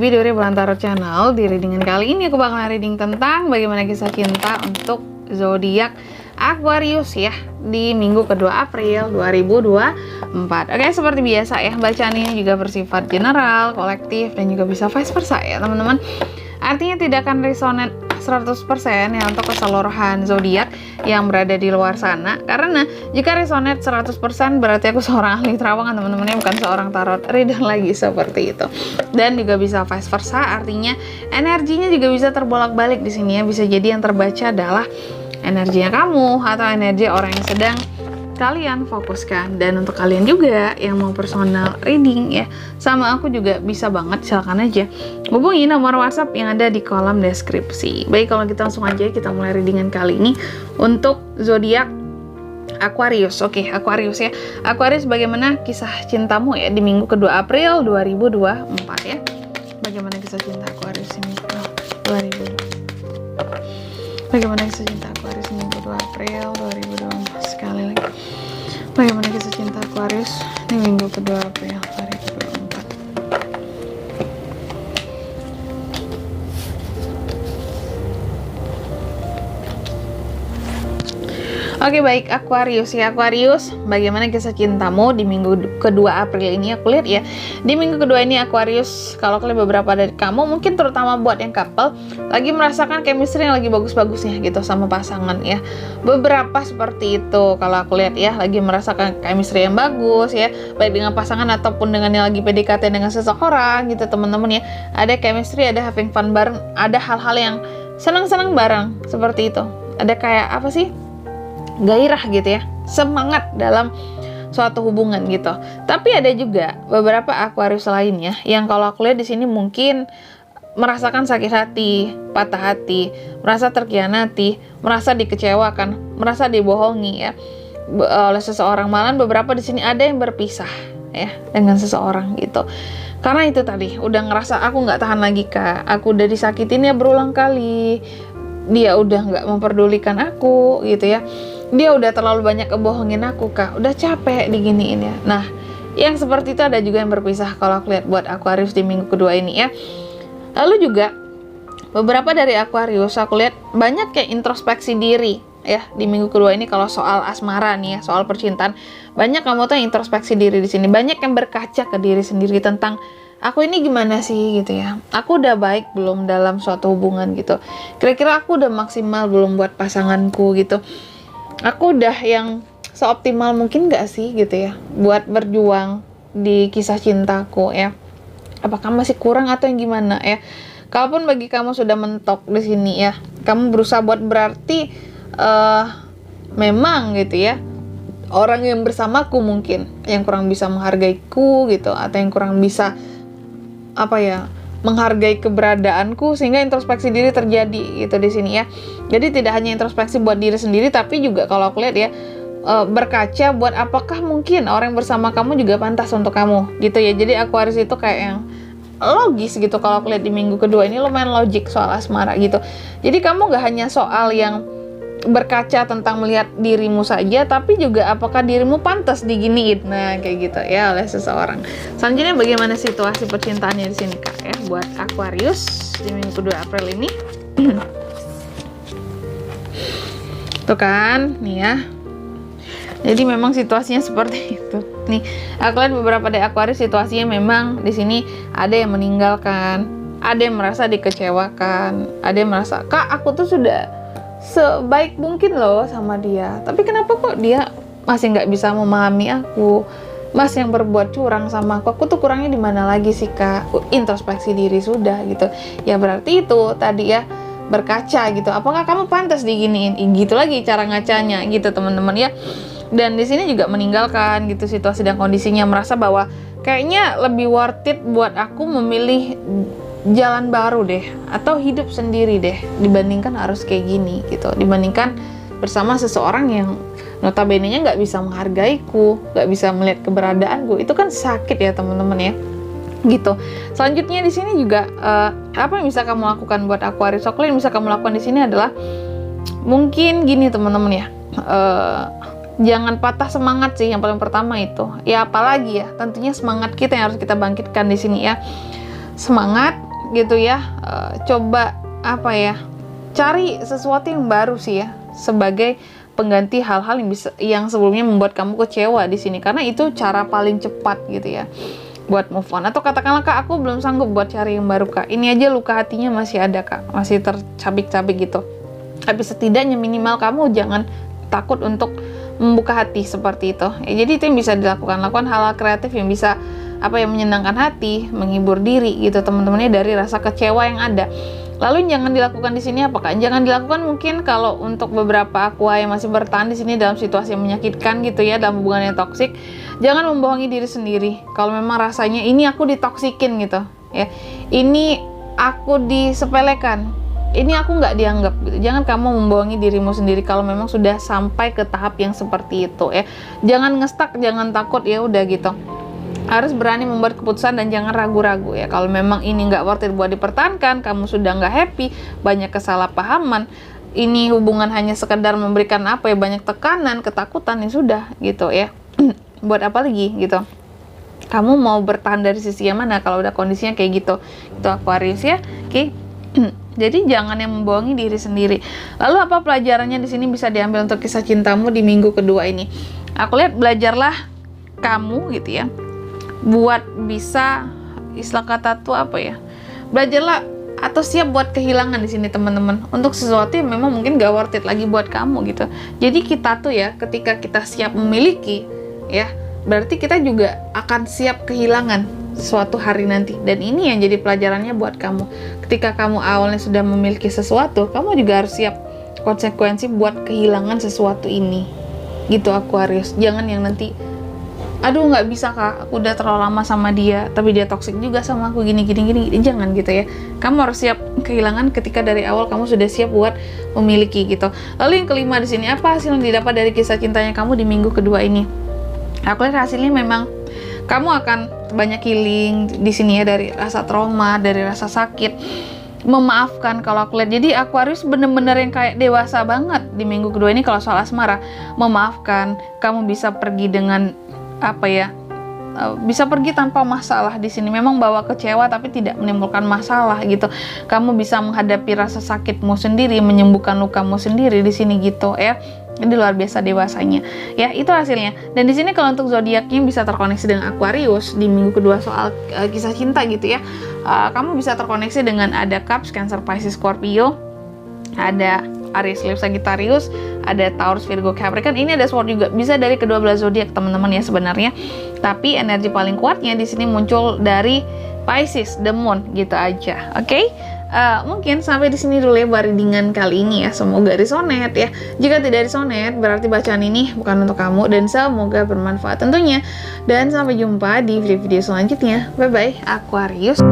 video Bulan Tarot Channel. Di readingan kali ini aku bakalan reading tentang bagaimana kisah cinta untuk zodiak Aquarius ya di minggu kedua April 2024. Oke, seperti biasa ya, bacaan ini juga bersifat general, kolektif, dan juga bisa vice versa ya teman-teman. Artinya tidak akan resonate 100% ya untuk keseluruhan zodiak yang berada di luar sana. Karena jika resonate 100% berarti aku seorang ahli terawangan teman-teman, bukan seorang tarot reader lagi seperti itu. Dan juga bisa vice versa, artinya energinya juga bisa terbolak-balik di sini ya. Bisa jadi yang terbaca adalah energinya kamu atau energi orang yang sedang kalian fokuskan. Dan untuk kalian juga yang mau personal reading ya sama aku juga bisa banget, silakan aja hubungi nomor WhatsApp yang ada di kolom deskripsi. Baik, kalau kita langsung aja kita mulai readingan kali ini untuk zodiak Aquarius. Oke, Aquarius ya. Aquarius, bagaimana kisah cintamu ya di minggu kedua April 2024 ya. Bagaimana kisah cinta Aquarius ini 2024. Bagaimana kisah cinta Aquarius ini minggu 2 April 2024. Sekali lagi, bagaimana kisah cinta Aquarius di minggu kedua April 2024. Oke, baik Aquarius ya. Aquarius, bagaimana kisah cintamu di minggu kedua April ini? Aku lihat ya, di minggu kedua ini Aquarius, kalau kalian beberapa dari kamu mungkin terutama buat yang couple lagi merasakan chemistry yang lagi bagus-bagusnya gitu sama pasangan ya. Beberapa seperti itu kalau aku lihat ya, lagi merasakan chemistry yang bagus ya, baik dengan pasangan ataupun dengan yang lagi PDKT dengan seseorang gitu teman-teman ya. Ada chemistry, ada having fun bareng, ada hal-hal yang senang-senang bareng seperti itu. Ada kayak apa sih? Gairah gitu ya, semangat dalam suatu hubungan gitu. Tapi ada juga beberapa Aquarius lainnya yang kalau aku lihat di sini mungkin merasakan sakit hati, patah hati, merasa terkhianati, merasa dikecewakan, merasa dibohongi ya oleh seseorang. Malah beberapa di sini ada yang berpisah ya dengan seseorang gitu. Karena itu tadi udah ngerasa aku nggak tahan lagi kak, aku udah disakitin ya berulang kali, dia udah nggak memperdulikan aku gitu ya. Dia udah terlalu banyak kebohongin aku kak, udah capek diginiin ya. Nah, yang seperti itu ada juga yang berpisah kalau aku lihat buat Aquarius di minggu kedua ini ya. Lalu juga beberapa dari Aquarius aku lihat banyak kayak introspeksi diri ya di minggu kedua ini. Kalau soal asmara nih ya, soal percintaan, banyak kamu tuh yang introspeksi diri di sini. Banyak yang berkaca ke diri sendiri tentang aku ini gimana sih gitu ya. Aku udah baik belum dalam suatu hubungan gitu. Kira-kira aku udah maksimal belum buat pasanganku gitu. Aku udah yang seoptimal mungkin gak sih gitu ya buat berjuang di kisah cintaku ya. Apakah masih kurang atau yang gimana ya? Kalaupun bagi kamu sudah mentok di sini ya, kamu berusaha buat berarti memang gitu ya, orang yang bersamaku mungkin yang kurang bisa menghargaiku gitu, atau yang kurang bisa apa ya, menghargai keberadaanku, sehingga introspeksi diri terjadi gitu di sini ya. Jadi tidak hanya introspeksi buat diri sendiri, tapi juga kalau aku lihat ya berkaca buat apakah mungkin orang yang bersama kamu juga pantas untuk kamu gitu ya. Jadi Aquarius itu kayak yang logis gitu kalau aku lihat di minggu kedua ini, lumayan logik soal asmara gitu. Jadi kamu gak hanya soal yang berkaca tentang melihat dirimu saja, tapi juga apakah dirimu pantas diginiin, nah kayak gitu ya oleh seseorang. Selanjutnya bagaimana situasi percintaannya di sini kak ya buat Aquarius di minggu kedua April ini. Tuh kan nih ya, jadi memang situasinya seperti itu nih. Aku lihat beberapa dari Aquarius situasinya memang di sini ada yang meninggalkan, ada yang merasa dikecewakan, ada yang merasa kak aku tuh sudah sebaik mungkin loh sama dia, tapi kenapa kok dia masih nggak bisa memahami aku, masih yang berbuat curang sama aku tuh kurangnya di mana lagi sih kak? Introspeksi diri sudah gitu ya, berarti itu tadi ya berkaca gitu, apakah kamu pantas diginiin gitu lagi cara ngacanya gitu teman-teman ya. Dan di sini juga meninggalkan gitu situasi dan kondisinya, merasa bahwa kayaknya lebih worth it buat aku memilih jalan baru deh atau hidup sendiri deh dibandingkan harus kayak gini gitu, dibandingkan bersama seseorang yang notabene-nya nggak bisa menghargaiku, nggak bisa melihat keberadaanku. Itu kan sakit ya teman-teman ya gitu. Selanjutnya di sini juga apa yang bisa kamu lakukan buat Aquarius? Aku yang bisa kamu lakukan di sini adalah mungkin gini teman-teman ya, jangan patah semangat sih yang paling pertama itu ya. Apalagi ya tentunya semangat kita yang harus kita bangkitkan di sini ya. Semangat gitu ya, coba apa ya, cari sesuatu yang baru sih ya, sebagai pengganti hal-hal yang sebelumnya membuat kamu kecewa di sini, karena itu cara paling cepat gitu ya buat move on. Atau katakanlah, Kak, aku belum sanggup buat cari yang baru, Kak, ini aja luka hatinya masih ada, Kak, masih tercabik-cabik gitu. Tapi setidaknya minimal kamu jangan takut untuk membuka hati seperti itu ya. Jadi itu yang bisa dilakukan, lakukan hal-hal kreatif yang bisa yang menyenangkan hati, menghibur diri gitu teman-temannya dari rasa kecewa yang ada. Lalu yang jangan dilakukan di sini apa, Kak? Jangan dilakukan mungkin kalau untuk beberapa aqua yang masih bertahan di sini dalam situasi yang menyakitkan gitu ya, dalam hubungan yang toksik, jangan membohongi diri sendiri. Kalau memang rasanya ini aku ditoksikin gitu ya, ini aku disepelekan, ini aku nggak dianggap gitu. Jangan kamu membohongi dirimu sendiri kalau memang sudah sampai ke tahap yang seperti itu ya. Jangan ngestak, jangan takut, ya udah gitu. Harus berani membuat keputusan dan jangan ragu-ragu ya. Kalau memang ini nggak worth it buat dipertahankan, kamu sudah nggak happy, banyak kesalahpahaman, ini hubungan hanya sekedar memberikan banyak tekanan, ketakutan, ya sudah gitu ya. Buat apa lagi gitu? Kamu mau bertahan dari sisi yang mana kalau udah kondisinya kayak gitu? Itu Aquarius ya. Oke. Jadi jangan yang membohongi diri sendiri. Lalu apa pelajarannya di sini bisa diambil untuk kisah cintamu di minggu kedua ini? Aku lihat belajarlah kamu gitu ya, buat bisa, istilah kata tuh belajarlah atau siap buat kehilangan di sini teman-teman, untuk sesuatu yang memang mungkin gak worth it lagi buat kamu gitu. Jadi kita tuh ya, ketika kita siap memiliki ya, berarti kita juga akan siap kehilangan suatu hari nanti. Dan ini yang jadi pelajarannya buat kamu. Ketika kamu awalnya sudah memiliki sesuatu, kamu juga harus siap konsekuensi buat kehilangan sesuatu ini gitu Aquarius. Jangan yang nanti, aduh nggak bisa, Kak, aku udah terlalu lama sama dia tapi dia toksik juga sama aku, gini. Jangan gitu ya. Kamu harus siap kehilangan ketika dari awal kamu sudah siap buat memiliki gitu. Lalu yang kelima di sini, apa hasil yang didapat dari kisah cintanya kamu di minggu kedua ini? Aku lihat hasilnya memang kamu akan banyak healing di sini ya, dari rasa trauma, dari rasa sakit, memaafkan kalau aku lihat. Jadi Aquarius bener-bener yang kayak dewasa banget di minggu kedua ini kalau soal asmara. Memaafkan, kamu bisa pergi dengan bisa pergi tanpa masalah di sini. Memang bawa kecewa tapi tidak menimbulkan masalah gitu. Kamu bisa menghadapi rasa sakitmu sendiri, menyembuhkan lukamu sendiri di sini gitu ya. Ini luar biasa dewasanya ya, itu hasilnya. Dan di sini kalau untuk zodiaknya bisa terkoneksi dengan Aquarius di minggu kedua soal kisah cinta gitu ya. Kamu bisa terkoneksi dengan ada Cups, Cancer, Pisces, Scorpio, ada Aries, Leo, Sagittarius, ada Taurus, Virgo, Capricorn. Ini ada Sword juga, bisa dari kedua belah zodiak teman-teman ya sebenarnya. Tapi energi paling kuatnya di sini muncul dari Pisces, the Moon gitu aja. Oke? Mungkin sampai di sini dulu ya readingan kali ini ya. Semoga resonate ya. Jika tidak resonate, berarti bacaan ini bukan untuk kamu, dan semoga bermanfaat tentunya. Dan sampai jumpa di video-video selanjutnya. Bye bye Aquarius.